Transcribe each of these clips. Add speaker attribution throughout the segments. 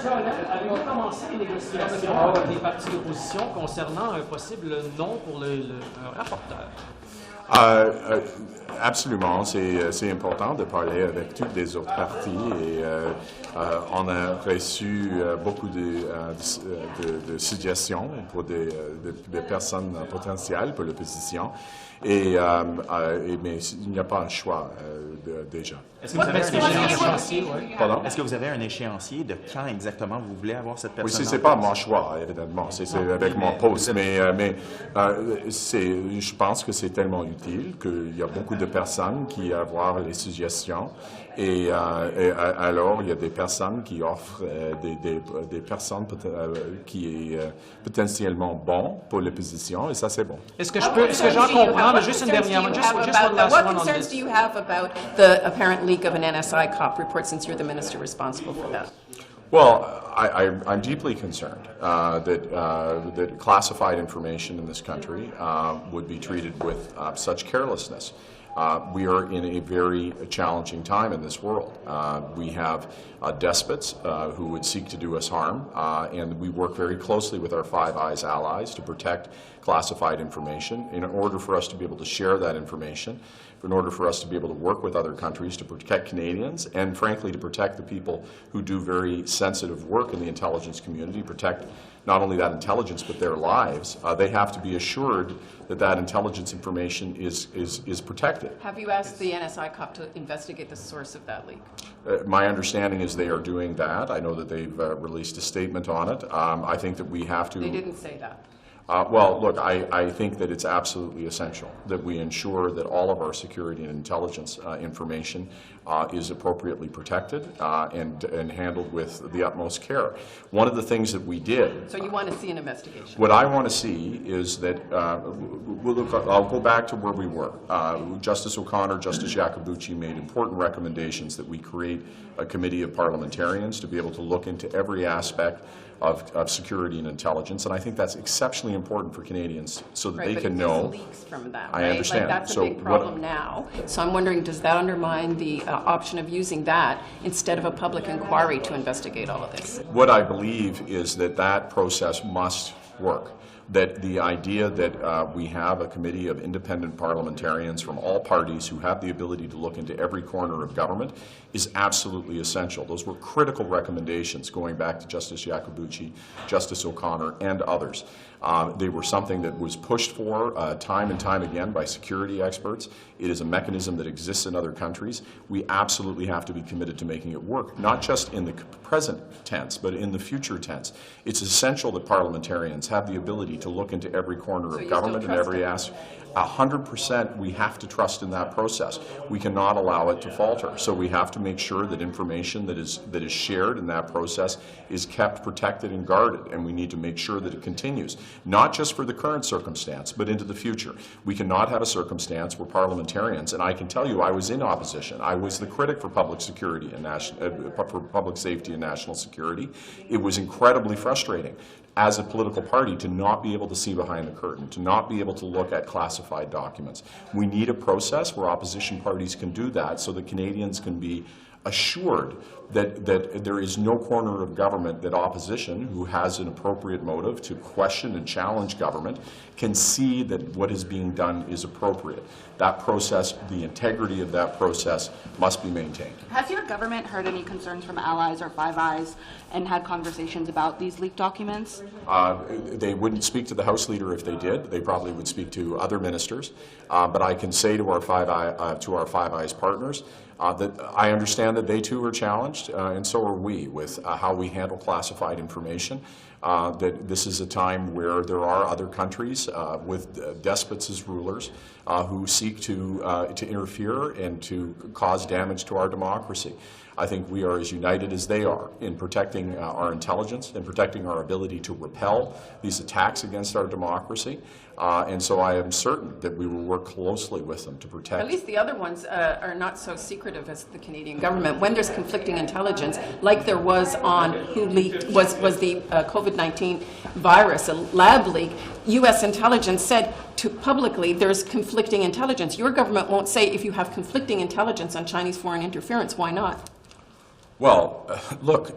Speaker 1: Avez-vous commencé les négociations avec les partis d'opposition concernant un possible non pour le rapporteur?
Speaker 2: Absolument, c'est important de parler avec toutes les autres partis et on a reçu beaucoup de suggestions pour des personnes potentielles pour l'opposition mais il n'y a pas un choix déjà.
Speaker 3: Est-ce que vous avez un échéancier?
Speaker 2: Pardon?
Speaker 3: Est-ce que vous avez un échéancier de quand exactement vous voulez avoir cette personne?
Speaker 2: Oui, c'est pas mon choix, évidemment, c'est avec mon poste, mais je pense que c'est tellement utile qu'il y a beaucoup de personnes qui avoir les suggestions et alors il y a des personnes qui offrent des personnes qui est potentiellement bon pour l'opposition et ça c'est bon.
Speaker 1: Est-ce que j'en comprends, mais juste une dernière,
Speaker 4: what concerns do you have about the apparent leak of an NSI COP report since you're the minister responsible for that?
Speaker 2: Well, I'm deeply concerned that classified information in this country would be treated with such carelessness. We are in a very challenging time in this world. We have despots who would seek to do us harm, and we work very closely with our Five Eyes allies to protect classified information in order for us to be able to share that information, in order for us to be able to work with other countries to protect Canadians, and frankly to protect the people who do very sensitive work in the intelligence community, protect not only that intelligence but their lives. They have to be assured that intelligence information is protected.
Speaker 4: Have you asked the NSI COP to investigate the source of that leak?
Speaker 2: My understanding is they are doing that. I know that they've released a statement on it. I think that we have to...
Speaker 4: They didn't say that.
Speaker 2: Well, look, I think that it's absolutely essential that we ensure that all of our security and intelligence information is appropriately protected and handled with the utmost care. One of the things that we did...
Speaker 4: So you want to see an investigation?
Speaker 2: What I want to see is that, I'll go back to where we were. Justice O'Connor, Justice Iacobucci made important recommendations that we create a committee of parliamentarians to be able to look into every aspect of security and intelligence, and I think that's exceptionally important for Canadians so that they can know.
Speaker 4: Leaks from that,
Speaker 2: I
Speaker 4: right?
Speaker 2: understand.
Speaker 4: Like that's a big problem now. So I'm wondering, does that undermine the option of using that instead of a public inquiry to investigate all of this?
Speaker 2: What I believe is that process must work. That the idea that we have a committee of independent parliamentarians from all parties who have the ability to look into every corner of government is absolutely essential. Those were critical recommendations going back to Justice Iacobucci, Justice O'Connor, and others. They were something that was pushed for time and time again by security experts. It is a mechanism that exists in other countries. We absolutely have to be committed to making it work, not just in the present tense, but in the future tense. It's essential that parliamentarians have the ability to look into every corner of government and every aspect. 100% we have to trust in that process. We cannot allow it to falter. So we have to make sure that information that is shared in that process is kept protected and guarded, and we need to make sure that it continues, not just for the current circumstance, but into the future. We cannot have a circumstance where parliamentarians, and I can tell you I was in opposition. I was the critic for public security and for public safety and national security. It was incredibly frustrating as a political party to not be able to see behind the curtain, to not be able to look at classified documents. We need a process where opposition parties can do that so that Canadians can be assured that there is no corner of government that opposition, who has an appropriate motive to question and challenge government, can see that what is being done is appropriate. That process, the integrity of that process, must be maintained.
Speaker 5: Has your government heard any concerns from allies or Five Eyes and had conversations about these leaked documents?
Speaker 2: They wouldn't speak to the House Leader if they did. They probably would speak to other ministers. But I can say to our Five Eyes partners that I understand that they too are challenged, and so are we, with how we handle classified information. That this is a time where there are other countries with despots as rulers who seek to interfere and to cause damage to our democracy. I think we are as united as they are in protecting our intelligence and protecting our ability to repel these attacks against our democracy. And so I am certain that we will work closely with them to protect.
Speaker 4: At least the other ones are not so secretive as the Canadian government. When there's conflicting intelligence, like there was on who leaked was the COVID-19 virus, a lab leak, U.S. intelligence said publicly there's conflicting intelligence. Your government won't say if you have conflicting intelligence on Chinese foreign interference, why not?
Speaker 2: Well, look,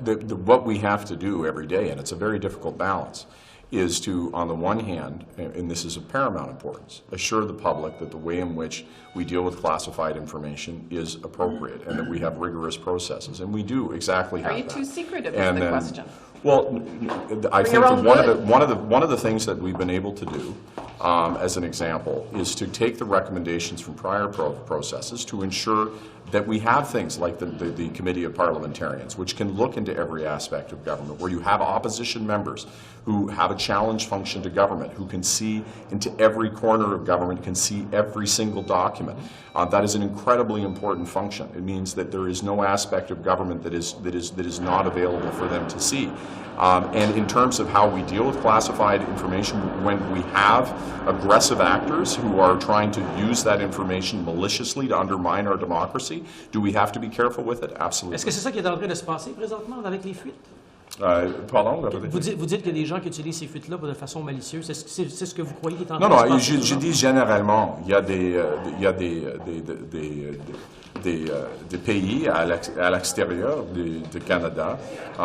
Speaker 2: what we have to do every day, and it's a very difficult balance, is to, on the one hand, and this is of paramount importance, assure the public that the way in which we deal with classified information is appropriate and that we have rigorous processes. And we do exactly have that.
Speaker 4: Are you too secretive is the question?
Speaker 2: Well, I think
Speaker 4: your
Speaker 2: that
Speaker 4: own
Speaker 2: one of the things that we've been able to do, as an example, is to take the recommendations from prior processes to ensure that we have things like the Committee of Parliamentarians, which can look into every aspect of government, where you have opposition members who have a challenge function to government, who can see into every corner of government, can see every single document. That is an incredibly important function. It means that there is no aspect of government that is not available for them to see. And in terms of how we deal with classified information, when we have aggressive actors who are trying to use that information maliciously to undermine our democracy, do we have to be careful with it? Absolutely.
Speaker 1: Est-ce que c'est ça qui est en train de se passer présentement avec les fuites?
Speaker 2: Pardon?
Speaker 1: Vous dites qu'il y a des gens qui utilisent ces fuites-là de façon malicieuse. C'est ce que vous croyez qui est en
Speaker 2: Non,
Speaker 1: train de se
Speaker 2: non,
Speaker 1: passer?
Speaker 2: je dis généralement, il y a des pays à l'extérieur du Canada,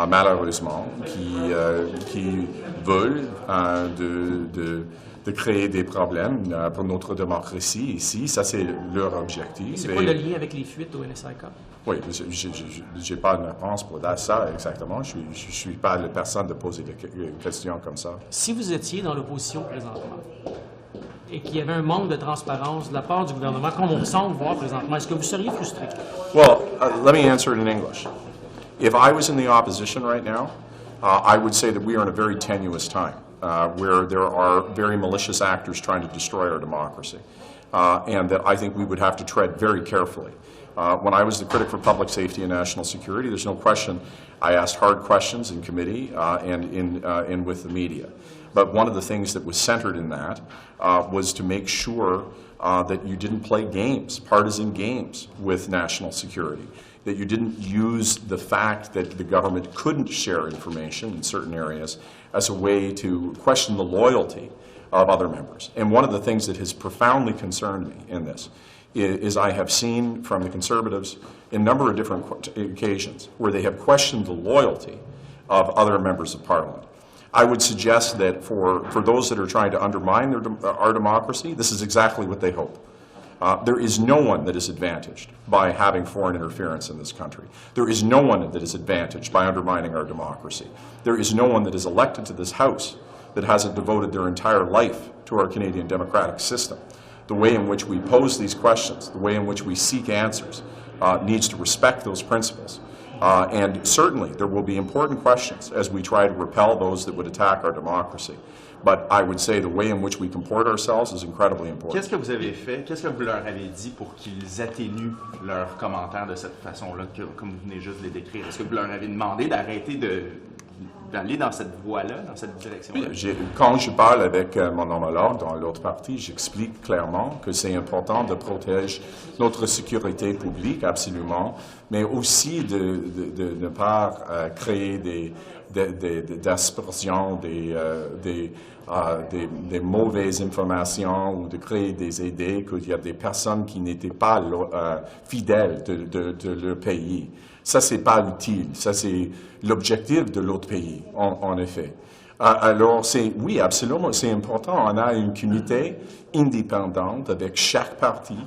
Speaker 2: malheureusement, qui veulent de créer des problèmes pour notre démocratie ici. Ça, c'est leur objectif.
Speaker 1: C'est quoi le lien avec les fuites au NSIK?
Speaker 2: Oui, je n'ai pas une réponse pour ça exactement. Je ne suis pas la personne de poser des questions comme ça.
Speaker 1: Si vous étiez dans l'opposition présentement et qu'il y avait un manque de transparence de la part du gouvernement, comme on semble voir présentement, est-ce que vous seriez frustré?
Speaker 2: Well, let me answer it in English. If I was in the opposition right now, I would say that we are in a very tenuous time where there are very malicious actors trying to destroy our democracy, and that I think we would have to tread very carefully. When I was the critic for public safety and national security, there's no question I asked hard questions in committee and with the media. But one of the things that was centered in that was to make sure that you didn't play games, partisan games with national security, that you didn't use the fact that the government couldn't share information in certain areas as a way to question the loyalty of other members. And one of the things that has profoundly concerned me in this is I have seen from the Conservatives in a number of different occasions where they have questioned the loyalty of other members of Parliament. I would suggest that for those that are trying to undermine our democracy, this is exactly what they hope. There is no one that is advantaged by having foreign interference in this country. There is no one that is advantaged by undermining our democracy. There is no one that is elected to this House that hasn't devoted their entire life to our Canadian democratic system. The way in which we pose these questions, the way in which we seek answers, needs to respect those principles. And certainly there will be important questions as we try to repel those that would attack our democracy. But I would say the way in which we comport ourselves is incredibly important.
Speaker 3: Qu'est-ce que vous avez fait, qu'est-ce que vous leur avez dit pour qu'ils atténuent leurs commentaires de cette façon-là, comme vous venez juste de les décrire? Est-ce que vous leur avez demandé d'arrêter d'aller dans cette voie-là, dans cette direction-là?
Speaker 2: Quand je parle avec mon homologue dans l'autre partie, j'explique clairement que c'est important de protéger notre sécurité publique, absolument, mais aussi de ne pas créer des aspersions, des mauvaises informations ou de créer des idées qu'il y a des personnes qui n'étaient pas fidèles de leur pays. Ça, c'est pas utile. Ça, c'est l'objectif de l'autre pays, en effet. Alors, oui, absolument, c'est important. On a une comité indépendante avec chaque parti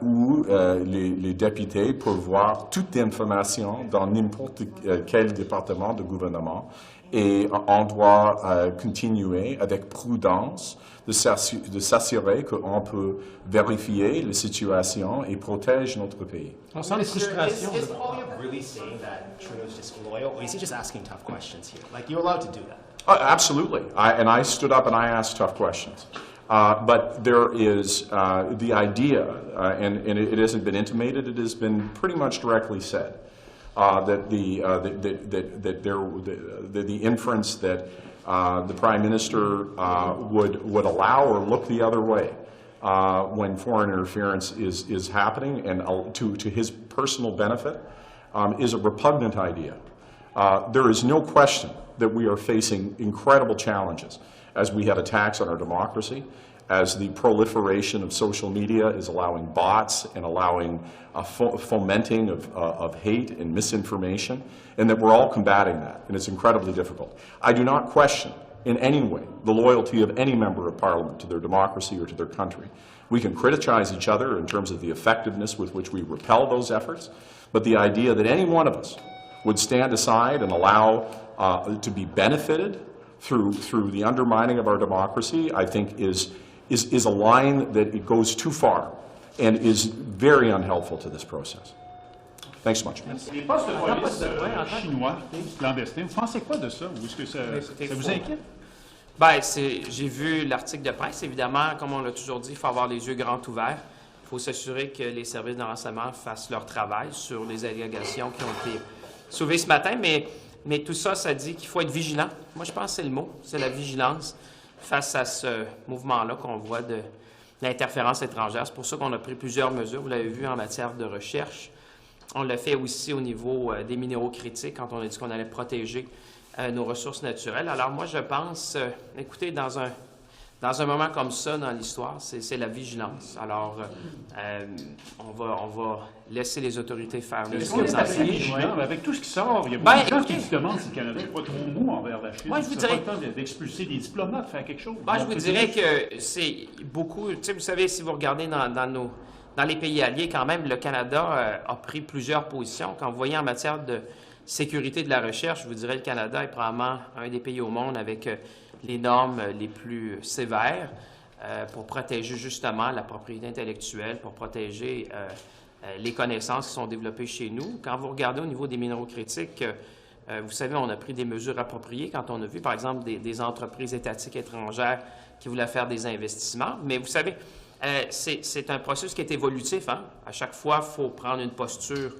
Speaker 2: où les députés peuvent voir toute information dans n'importe quel département de gouvernement. Et on doit continuer avec prudence de s'assurer qu'on peut vérifier la situation et protéger notre pays.
Speaker 1: On sent les frustrations.
Speaker 6: Is Paul really saying that Trudeau's disloyal, or is he just asking tough questions here? Like, you're allowed to do that.
Speaker 2: Absolutely. And I stood up and I asked tough questions. But there is the idea, and it hasn't been intimated, it has been pretty much directly said, that the inference that the Prime Minister would allow or look the other way when foreign interference is happening and to his personal benefit is a repugnant idea. There is no question that we are facing incredible challenges as we have attacks on our democracy, as the proliferation of social media is allowing bots and allowing fomenting of hate and misinformation, and that we're all combating that, and it's incredibly difficult. I do not question in any way the loyalty of any member of Parliament to their democracy or to their country. We can criticize each other in terms of the effectiveness with which we repel those efforts, but the idea that any one of us would stand aside and allow to be benefited through the undermining of our democracy, I think is a line that it goes too far and is very unhelpful to this process. Thanks so much.
Speaker 7: Les postes de police chinois, clandestins, vous pensez quoi de ça? Ou est-ce que ça vous inquiète?
Speaker 1: Ben, j'ai vu l'article de presse. Évidemment, comme on l'a toujours dit, il faut avoir les yeux grands ouverts. Il faut s'assurer que les services de renseignement fassent leur travail sur les allégations qui ont été soulevées ce matin. Mais tout ça, ça dit qu'il faut être vigilant. Moi, je pense que c'est le mot, c'est la vigilance face à ce mouvement-là qu'on voit de l'interférence étrangère. C'est pour ça qu'on a pris plusieurs mesures. Vous l'avez vu en matière de recherche. On l'a fait aussi au niveau des minéraux critiques quand on a dit qu'on allait protéger nos ressources naturelles. Alors moi, je pense, écoutez, dans un moment comme ça dans l'histoire, c'est la vigilance. Alors, on va laisser les autorités faire le
Speaker 7: travail. Avec tout ce qui sort, il y a beaucoup de gens qui se demandent si le Canada n'est pas trop mou envers la Chine.
Speaker 1: Moi, je vous dirais...
Speaker 7: pas le temps d'expulser des diplomates, faire quelque chose.
Speaker 1: Moi, je vous dirais que c'est beaucoup... Tu sais, vous savez, si vous regardez dans les pays alliés, quand même, le Canada a pris plusieurs positions. Quand vous voyez en matière de sécurité de la recherche, je vous dirais que le Canada est probablement un des pays au monde avec les normes les plus sévères pour protéger justement la propriété intellectuelle, pour protéger les connaissances qui sont développées chez nous. Quand vous regardez au niveau des minéraux critiques, vous savez, on a pris des mesures appropriées quand on a vu, par exemple, des entreprises étatiques étrangères qui voulaient faire des investissements. Mais vous savez, c'est un processus qui est évolutif. Hein? À chaque fois, il faut prendre une posture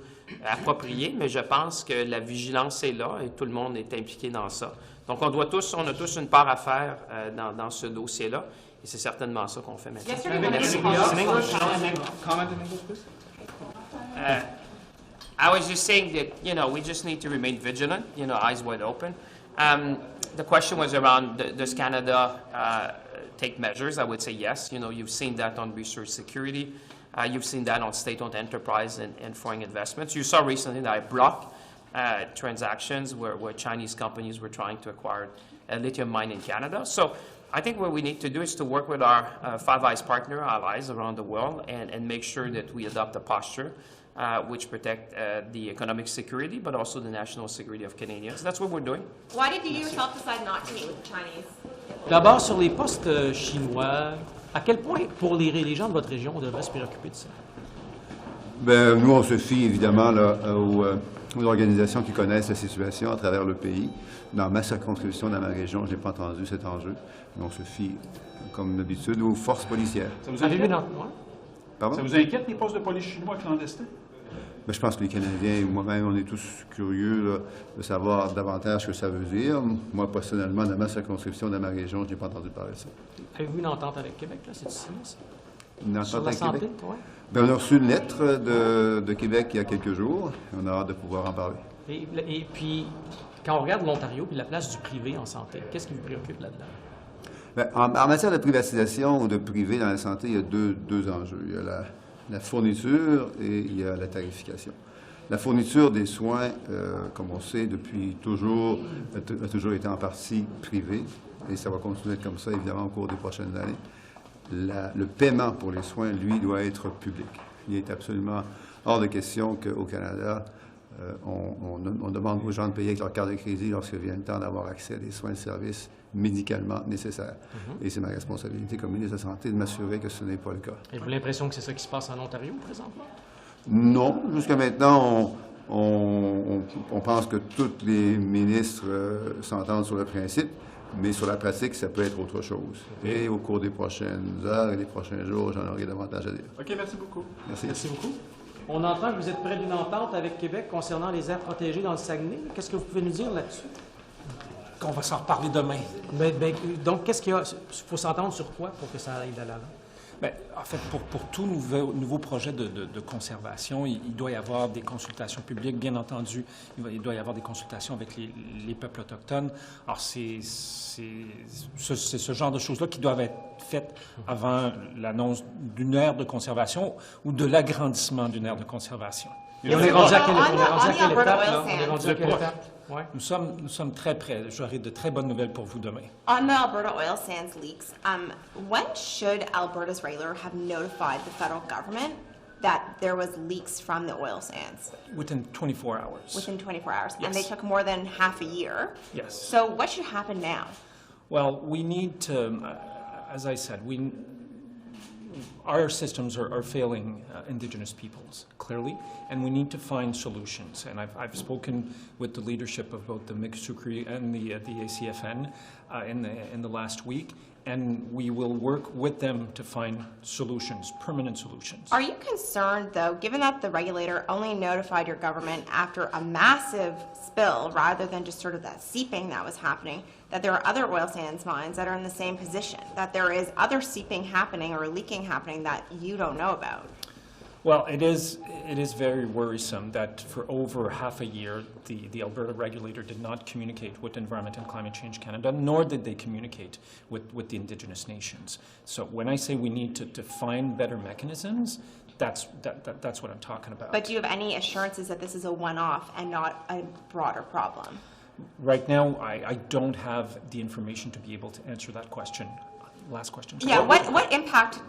Speaker 1: appropriée, mais je pense que la vigilance est là et tout le monde est impliqué dans ça. Donc, on a tous une part à faire dans ce dossier-là, et c'est certainement ça qu'on fait maintenant. Merci.
Speaker 3: Comment in English, please?
Speaker 1: I was just saying that, we just need to remain vigilant, eyes wide open. The question was around, does Canada take measures? I would say yes. You've seen that on research security. You've seen that on state-owned enterprise and foreign investments. You saw recently that I blocked transactions where Chinese companies were trying to acquire a lithium mine in Canada. So I think what we need to do is to work with our Five Eyes partner allies around the world and make sure that we adopt a posture which protect the economic security, but also the national security of Canadians. That's what we're doing.
Speaker 8: Why did you yourself decide not to meet with the Chinese?
Speaker 1: D'abord, sur les postes chinois, à quel point, pour les gens de votre région, on devrait se préoccuper de ça?
Speaker 9: Bien, nous, on se fie évidemment là, aux organisations qui connaissent la situation à travers le pays. Dans ma circonscription, dans ma région, je n'ai pas entendu cet enjeu. Mais on se fie, comme d'habitude, aux forces policières.
Speaker 7: Ça vous inquiète?
Speaker 9: Pardon?
Speaker 7: Ça vous inquiète, les postes de police chinois clandestins?
Speaker 9: Bien, je pense que les Canadiens et moi-même, on est tous curieux là, de savoir davantage ce que ça veut dire. Moi, personnellement, dans ma circonscription, dans ma région, je n'ai pas entendu parler de ça.
Speaker 1: Avez-vous une entente avec Québec, là? C'est ici, ça?
Speaker 9: Une entente
Speaker 1: Sur la
Speaker 9: avec
Speaker 1: santé,
Speaker 9: Québec?
Speaker 1: oui.
Speaker 9: Bien, on a reçu une lettre de Québec il y a quelques jours. On a hâte de pouvoir en parler.
Speaker 1: Et puis, quand on regarde l'Ontario et la place du privé en santé, qu'est-ce qui vous préoccupe là-dedans?
Speaker 9: Bien, en matière de privatisation ou de privé dans la santé, il y a deux enjeux. Il y a la fourniture et il y a la tarification. La fourniture des soins, comme on sait, depuis toujours, a toujours été en partie privée et ça va continuer d'être comme ça, évidemment, au cours des prochaines années. Le paiement pour les soins, lui, doit être public. Il est absolument hors de question qu'au Canada, on demande aux gens de payer avec leur carte de crédit lorsque vient le temps d'avoir accès à des soins et services médicalement nécessaires. Et c'est ma responsabilité comme ministre de la Santé de m'assurer que ce n'est pas le cas.
Speaker 1: Avez-vous l'impression que c'est ça qui se passe en Ontario, présentement?
Speaker 9: Non. Jusqu'à maintenant, on pense que tous les ministres s'entendent sur le principe, mais sur la pratique, ça peut être autre chose. Et au cours des prochaines heures et des prochains jours, j'en aurai davantage à dire.
Speaker 7: OK, merci beaucoup.
Speaker 1: Merci beaucoup. On entend que vous êtes près d'une entente avec Québec concernant les aires protégées dans le Saguenay. Qu'est-ce que vous pouvez nous dire là-dessus?
Speaker 10: Qu'on va s'en reparler demain.
Speaker 1: Donc, qu'est-ce qu'il y a? Il faut s'entendre sur quoi pour que ça aille de l'avant?
Speaker 10: Bien, en fait, pour tout nouveau projet de conservation, il doit y avoir des consultations publiques. Bien entendu, il doit y avoir des consultations avec les peuples autochtones. Alors, c'est ce genre de choses-là qui doivent être faites avant l'annonce d'une aire de conservation ou de l'agrandissement d'une aire de conservation.
Speaker 1: Et on est rendu à quelle
Speaker 8: On est
Speaker 1: rendu à quelle étape? Ouais.
Speaker 10: Nous sommes très près. J'aurai de très bonnes nouvelles pour vous demain.
Speaker 8: On the Alberta oil sands leaks, when should Alberta's regulator have notified the federal government that there was leaks from the oil sands?
Speaker 10: Within 24 hours.
Speaker 8: Within 24 hours.
Speaker 10: Yes.
Speaker 8: And they took more than half a year.
Speaker 10: Yes.
Speaker 8: So what should happen now?
Speaker 10: Well, we need to, as I said, our systems are failing Indigenous peoples, clearly, and we need to find solutions. And I've spoken with the leadership of both the Miksukri and the ACFN in the last week, and we will work with them to find solutions, permanent solutions.
Speaker 8: Are you concerned, though, given that the regulator only notified your government after a massive spill rather than just sort of that seeping that was happening, that there are other oil sands mines that are in the same position, that there is other seeping happening or leaking happening that you don't know about?
Speaker 10: Well, it is very worrisome that for over half a year, the Alberta regulator did not communicate with Environment and Climate Change Canada, nor did they communicate with the Indigenous nations. So when I say we need to find better mechanisms, that's what I'm talking about.
Speaker 8: But do you have any assurances that this is a one-off and not a broader problem?
Speaker 10: Right now, I don't have the information to be able to answer that question. Last question.
Speaker 8: Yeah, what impact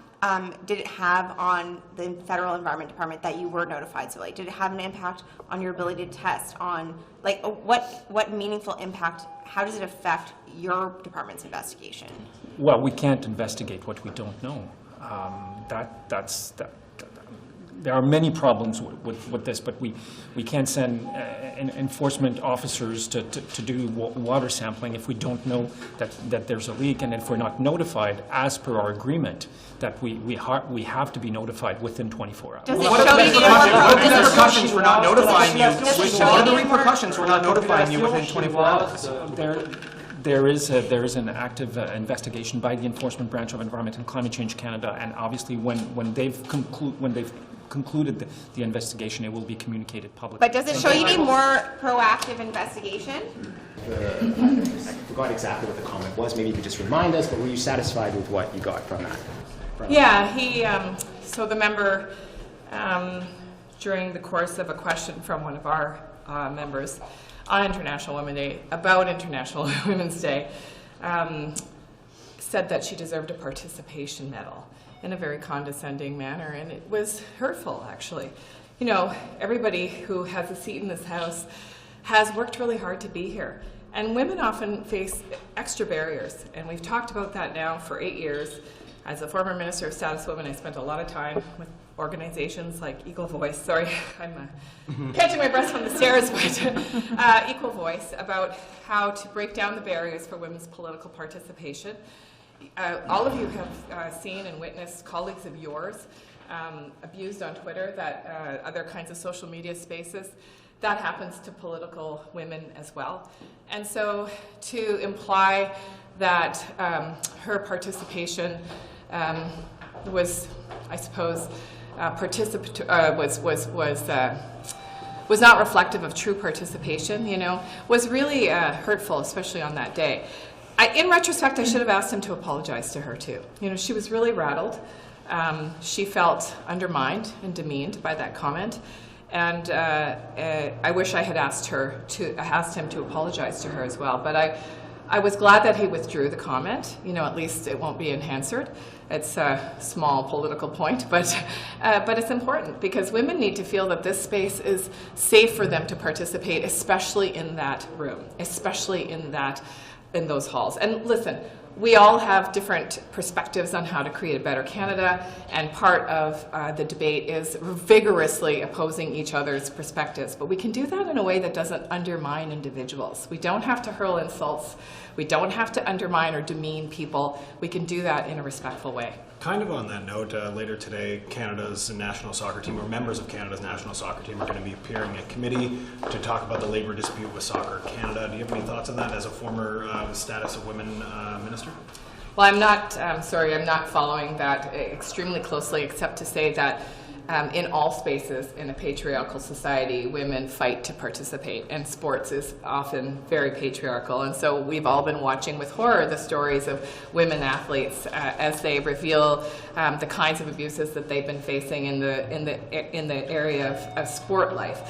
Speaker 8: did it have on the Federal Environment Department that you were notified so late? Did it have an impact on your ability to test, on, like, what meaningful impact, how does it affect your department's investigation?
Speaker 10: Well, we can't investigate what we don't know. There are many problems with this, but we can't send enforcement officers to do water sampling if we don't know that there's a leak, and if we're not notified as per our agreement that we have to be notified within 24 hours.
Speaker 1: What are the repercussions for not notifying you? What are the repercussions for not notifying you within 24 hours?
Speaker 10: There is an active investigation by the Enforcement Branch of Environment and Climate Change Canada, and obviously when they've concluded the investigation, it will be communicated publicly.
Speaker 8: But does it show you need more proactive investigation?
Speaker 6: I forgot exactly what the comment was. Maybe you could just remind us, but were you satisfied with what you got from that?
Speaker 4: Yeah, so the member, during the course of a question from one of our members on International Women's Day, about International Women's Day, said that she deserved a participation medal in a very condescending manner, and it was hurtful, actually. You know, everybody who has a seat in this House has worked really hard to be here, and women often face extra barriers, and we've talked about that now for 8 years. As a former Minister of Status Women, I spent a lot of time with organizations like Equal Voice. Sorry, I'm catching my breath from the stairs, but Equal Voice, about how to break down the barriers for women's political participation. All of you have seen and witnessed colleagues of yours abused on Twitter, that other kinds of social media spaces. That happens to political women as well. And so to imply that her participation was, I suppose, was not reflective of true participation, you know, was really hurtful, especially on that day. In retrospect, I should have asked him to apologize to her too. You know, she was really rattled. She felt undermined and demeaned by that comment, and I wish I had asked him to apologize to her as well. But I was glad that he withdrew the comment. You know, at least it won't be in Hansard. It's a small political point, but it's important, because women need to feel that this space is safe for them to participate, especially in that room, especially in those halls. And listen, we all have different perspectives on how to create a better Canada, and part of the debate is vigorously opposing each other's perspectives. But we can do that in a way that doesn't undermine individuals. We don't have to hurl insults. We don't have to undermine or demean people. We can do that in a respectful way.
Speaker 11: Kind of on that note, later today, Canada's national soccer team, or members of Canada's national soccer team, are going to be appearing at committee to talk about the labour dispute with Soccer Canada. Do you have any thoughts on that as a former Status of Women minister?
Speaker 4: Well, I'm not, I'm not following that extremely closely, except to say that in all spaces in a patriarchal society, women fight to participate, and sports is often very patriarchal. And so we've all been watching with horror the stories of women athletes as they reveal the kinds of abuses that they've been facing in the area of sport life.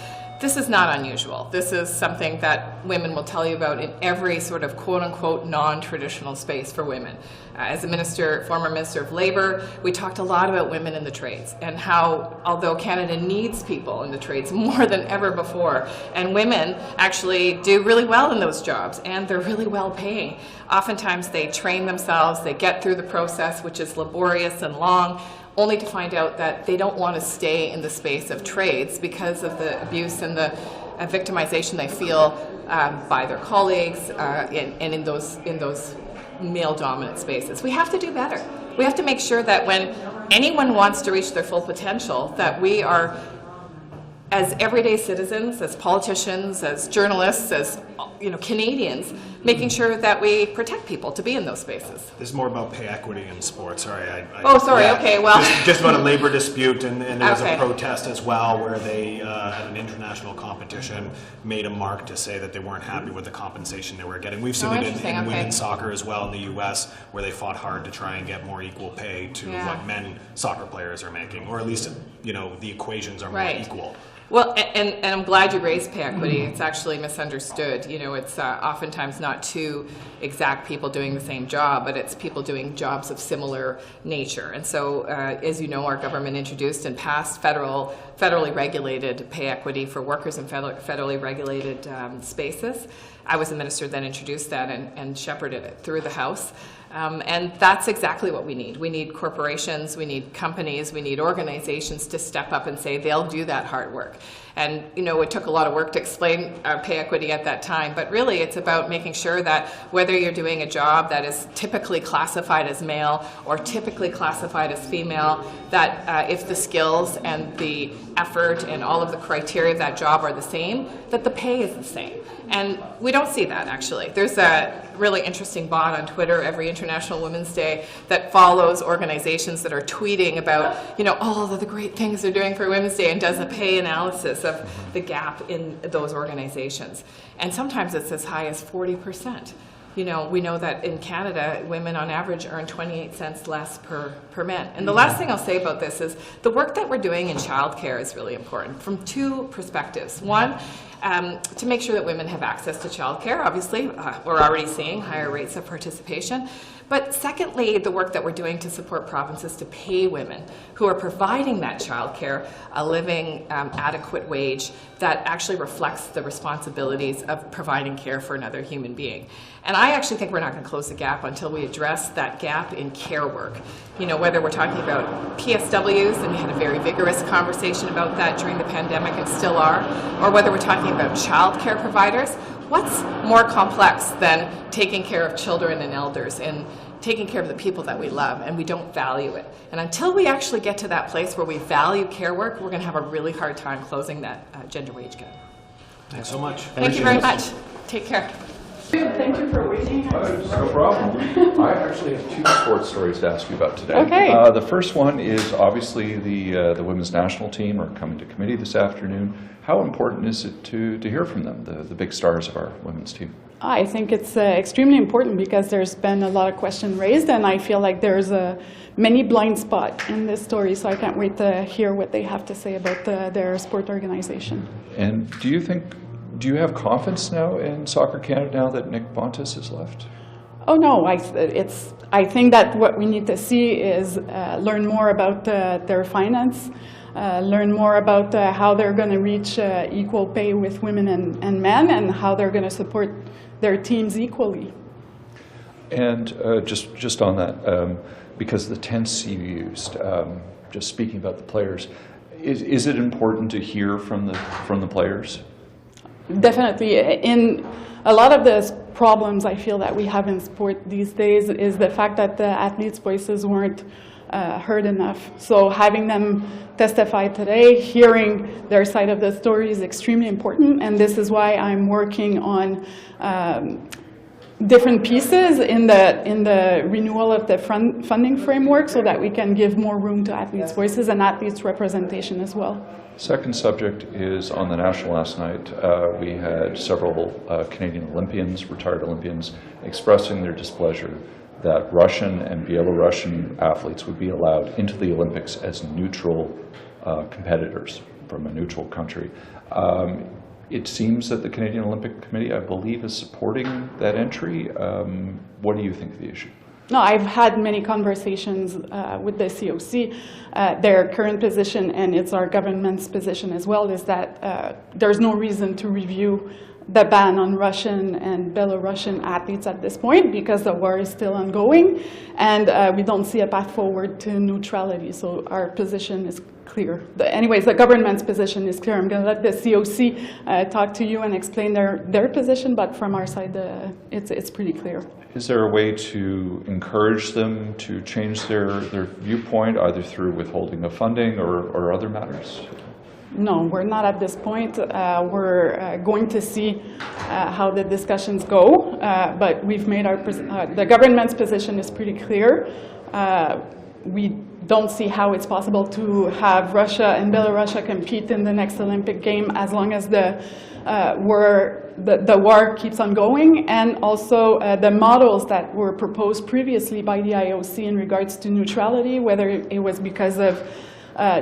Speaker 4: This is not unusual. This is something that women will tell you about in every sort of quote-unquote non-traditional space for women. As a former Minister of Labour, we talked a lot about women in the trades and how, although Canada needs people in the trades more than ever before, and women actually do really well in those jobs, and they're really well paying. Oftentimes they train themselves, they get through the process, which is laborious and long, only to find out that they don't want to stay in the space of trades because of the abuse and the victimization they feel by their colleagues and in those male-dominant spaces. We have to do better. We have to make sure that when anyone wants to reach their full potential, that we are, as everyday citizens, as politicians, as journalists, as Canadians, making sure that we protect people to be in those spaces.
Speaker 11: This is more about pay equity in sports. Sorry.
Speaker 4: Okay, well.
Speaker 11: Just about a labor dispute, and there was
Speaker 4: Okay.
Speaker 11: a protest as well where they, at an international competition, made a mark to say that they weren't happy with the compensation they were getting. We've seen it
Speaker 4: interesting,
Speaker 11: in
Speaker 4: okay.
Speaker 11: women's soccer as well in the U.S., where they fought hard to try and get more equal pay to what men soccer players are making, or at least, the equations are more equal.
Speaker 4: Well, and I'm glad you raised pay equity. It's actually misunderstood. It's oftentimes not two exact people doing the same job, but it's people doing jobs of similar nature. And so, as you know, our government introduced and passed federally regulated pay equity for workers in federally regulated spaces. I was the minister that introduced that and shepherded it through the House. And that's exactly what we need. We need corporations, we need companies, we need organizations to step up and say they'll do that hard work. And, it took a lot of work to explain pay equity at that time, but really it's about making sure that whether you're doing a job that is typically classified as male or typically classified as female, that if the skills and the effort and all of the criteria of that job are the same, that the pay is the same. And we don't see that, actually. There's a really interesting bot on Twitter every International Women's Day that follows organizations that are tweeting about, all of the great things they're doing for Women's Day, and does a pay analysis of the gap in those organizations. And sometimes it's as high as 40%. We know that in Canada, women on average earn 28 cents less per men. And the last thing I'll say about this is the work that we're doing in childcare is really important from two perspectives. One, to make sure that women have access to childcare. Obviously, we're already seeing higher rates of participation. But secondly, the work that we're doing to support provinces to pay women who are providing that childcare a living, adequate wage that actually reflects the responsibilities of providing care for another human being. And I actually think we're not going to close the gap until we address that gap in care work. Whether we're talking about PSWs, and we had a very vigorous conversation about that during the pandemic and still are, or whether we're talking about child care providers. What's more complex than taking care of children and elders and taking care of the people that we love, and we don't value it? And until we actually get to that place where we value care work, we're going to have a really hard time closing that gender wage gap.
Speaker 11: Thanks so much.
Speaker 4: Thank you very much. Take care.
Speaker 12: Thank you for waiting.
Speaker 13: No problem. I actually have two sports stories to ask you about today.
Speaker 12: Okay.
Speaker 13: The first one is obviously the women's national team are coming to committee this afternoon. How important is it to hear from them, the big stars of our women's team?
Speaker 12: I think it's extremely important because there's been a lot of questions raised, and I feel like there's many blind spots in this story, so I can't wait to hear what they have to say about their sport organization.
Speaker 13: And do you have confidence now in Soccer Canada now that Nick Bontis has left?
Speaker 12: Oh no, I think that what we need to see is learn more about their finance, learn more about how they're going to reach equal pay with women and men, and how they're going to support their teams equally.
Speaker 13: And just on that, because the tense you used, just speaking about the players, is it important to hear from the players?
Speaker 12: Definitely. In a lot of the problems I feel that we have in sport these days is the fact that the athletes' voices weren't heard enough. So having them testify today, hearing their side of the story is extremely important, and this is why I'm working on different pieces in the renewal of the funding framework so that we can give more room to athletes' voices and athletes' representation as well.
Speaker 13: Second subject is on the national last night. We had several Canadian Olympians, retired Olympians, expressing their displeasure that Russian and Belarusian athletes would be allowed into the Olympics as neutral competitors from a neutral country. It seems that the Canadian Olympic Committee, I believe, is supporting that entry. What do you think of the issue?
Speaker 12: No, I've had many conversations with the COC. Their current position, and it's our government's position as well, is that there's no reason to review the ban on Russian and Belarusian athletes at this point because the war is still ongoing, and we don't see a path forward to neutrality. So our position is clear. Anyways, the government's position is clear. I'm going to let the COC talk to you and explain their position, but from our side, it's pretty clear.
Speaker 13: Is there a way to encourage them to change their viewpoint, either through withholding of funding or other matters?
Speaker 12: No, we're not at this point. We're going to see how the discussions go, but we've made the government's position is pretty clear. We don't see how it's possible to have Russia and Belarus compete in the next Olympic game as long as the war keeps on going, and also the models that were proposed previously by the IOC in regards to neutrality, whether it was because of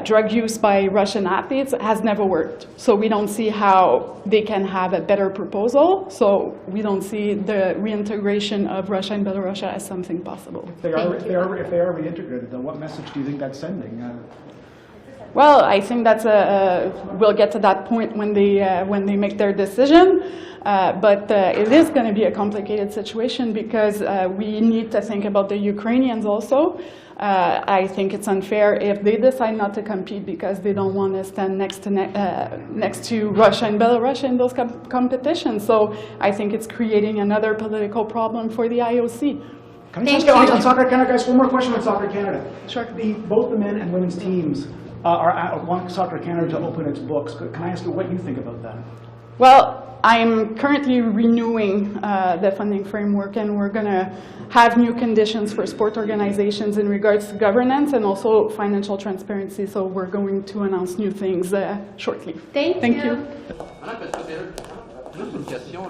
Speaker 12: drug use by Russian athletes, has never worked. So we don't see how they can have a better proposal. So we don't see the reintegration of Russia and Belarus as something possible.
Speaker 14: If they are reintegrated, then what message do you think that's sending?
Speaker 12: Well, I think that's we'll get to that point when they make their decision. But it is going to be a complicated situation because we need to think about the Ukrainians also. I think it's unfair if they decide not to compete because they don't want to stand next to Russia and Belarus in those competitions. So I think it's creating another political problem for the IOC.
Speaker 14: Can I just get on Soccer Canada, guys? One more question on Soccer Canada.
Speaker 12: Sure.
Speaker 14: Both the men and women's teams want Soccer Canada to open its books. Can I ask you what you think about that?
Speaker 12: Well, I'm currently renewing the funding framework, and we're going to have new conditions for sport organizations in regards to governance and also financial transparency. So we're going to announce new things shortly. Thank you.
Speaker 15: Juste une question.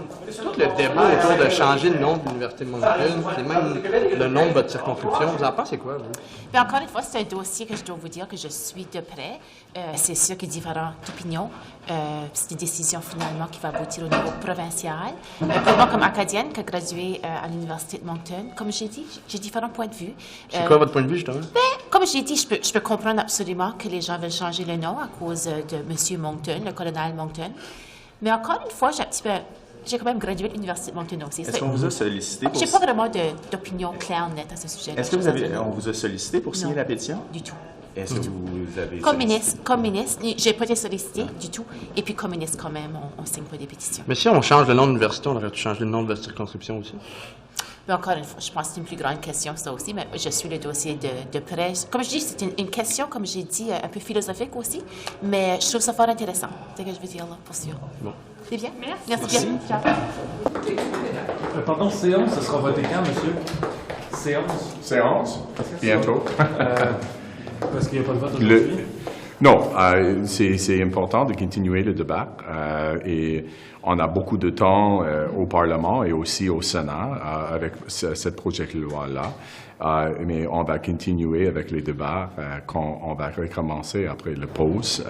Speaker 15: Tout le débat autour de changer le nom de l'Université de Montréal, c'est même le nom de votre circonscription. Vous en pensez quoi, vous?
Speaker 16: Bien, encore une fois, c'est un dossier que je dois vous dire que je suis de près. C'est sûr qu'il y a différentes opinions. C'est une décision finalement qui va aboutir au niveau provincial. Pour moi, comme acadienne qui a gradué à l'Université de Moncton, comme j'ai dit, j'ai différents points de vue.
Speaker 15: C'est quoi votre point de vue, justement?
Speaker 16: Comme j'ai dit, je peux comprendre absolument que les gens veulent changer le nom à cause de M. Moncton, le colonel Moncton. Mais encore une fois, j'ai quand même gradué de l'Université de Moncton aussi.
Speaker 3: Est-ce qu'on vous a sollicité pour...
Speaker 16: J'ai pas vraiment d'opinion claire, nette à ce sujet.
Speaker 3: Est-ce que on vous a sollicité pour signer la pétition? Du tout. Est-ce que vous avez...
Speaker 16: Comme ministre, j'ai pas été sollicité du tout. Et puis comme ministre, quand même, on signe pas des pétitions.
Speaker 15: Mais si on change le nom de l'université, on aurait dû changer le nom de votre circonscription aussi?
Speaker 16: Mais encore une fois, je pense que c'est une plus grande question, ça aussi, mais je suis le dossier de près. Comme je dis, c'est une question, comme j'ai dit, un peu philosophique aussi, mais je trouve ça fort intéressant. C'est ce que je veux dire, là, pour sûr.
Speaker 15: Bon.
Speaker 16: C'est bien? Merci bien. Ciao.
Speaker 17: Pardon, séance, ça sera voté quand, monsieur? Séance?
Speaker 2: Séance? Bientôt.
Speaker 17: Parce qu'il n'y a pas de vote aujourd'hui?
Speaker 2: Non, c'est important de continuer le débat et on a beaucoup de temps au Parlement et aussi au Sénat avec ce projet de loi-là. Mais on va continuer avec les débats quand on va recommencer après la pause,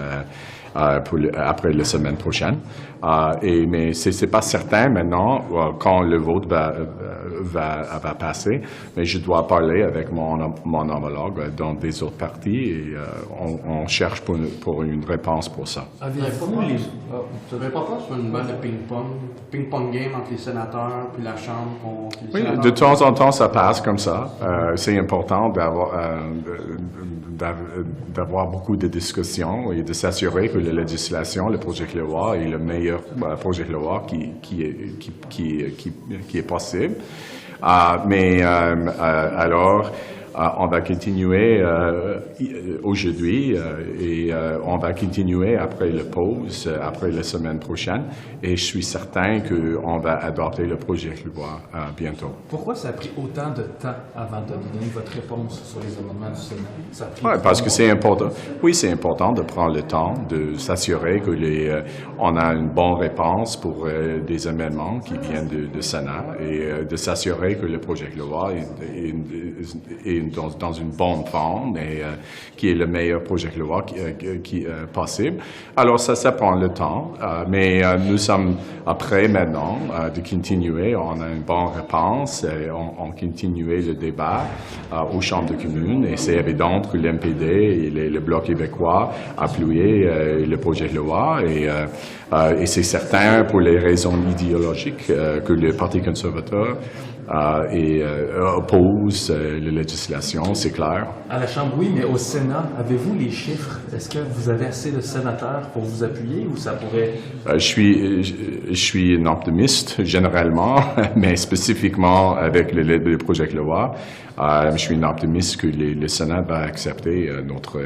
Speaker 2: après la semaine prochaine. Mais c'est pas certain maintenant quand le vote va passer, mais je dois parler avec mon homologue dans des autres partis et on cherche pour une réponse pour ça.
Speaker 15: Avez-vous ça ne pas faire une bonne ping-pong game entre les sénateurs puis la Chambre?
Speaker 2: Oui, de temps en temps, ça passe comme ça. C'est important d'avoir beaucoup de discussions et de s'assurer que la législation, le projet de loi est le meilleur projet de loi qui est possible. Mais alors, on va continuer aujourd'hui et on va continuer après la pause, après la semaine prochaine. Et je suis certain qu'on va adopter le projet de loi bientôt.
Speaker 17: Pourquoi ça a pris autant de temps avant de donner votre réponse sur les amendements du Sénat? Ça a pris
Speaker 2: Parce que c'est important. Oui, c'est important de prendre le temps de s'assurer que on a une bonne réponse pour des amendements qui viennent du Sénat et de s'assurer que le projet de loi est dans une bonne forme et qui est le meilleur projet de loi qui possible. Alors ça prend le temps, mais nous sommes prêts maintenant de continuer. On a une bonne réponse. On continue le débat aux chambres de communes et c'est évident que l'MPD et le Bloc québécois appuient le projet de loi et c'est certain pour les raisons idéologiques que le Parti conservateur oppose la législation, c'est clair.
Speaker 17: À la Chambre, oui, mais au Sénat, avez-vous les chiffres? Est-ce que vous avez assez de sénateurs pour vous appuyer ou ça pourrait...
Speaker 2: Je suis un optimiste généralement, mais spécifiquement avec le projet de loi. Je suis un optimiste que le Sénat va accepter notre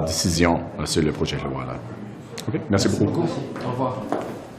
Speaker 2: décision sur le projet de loi. Okay? Merci beaucoup.
Speaker 17: Au revoir.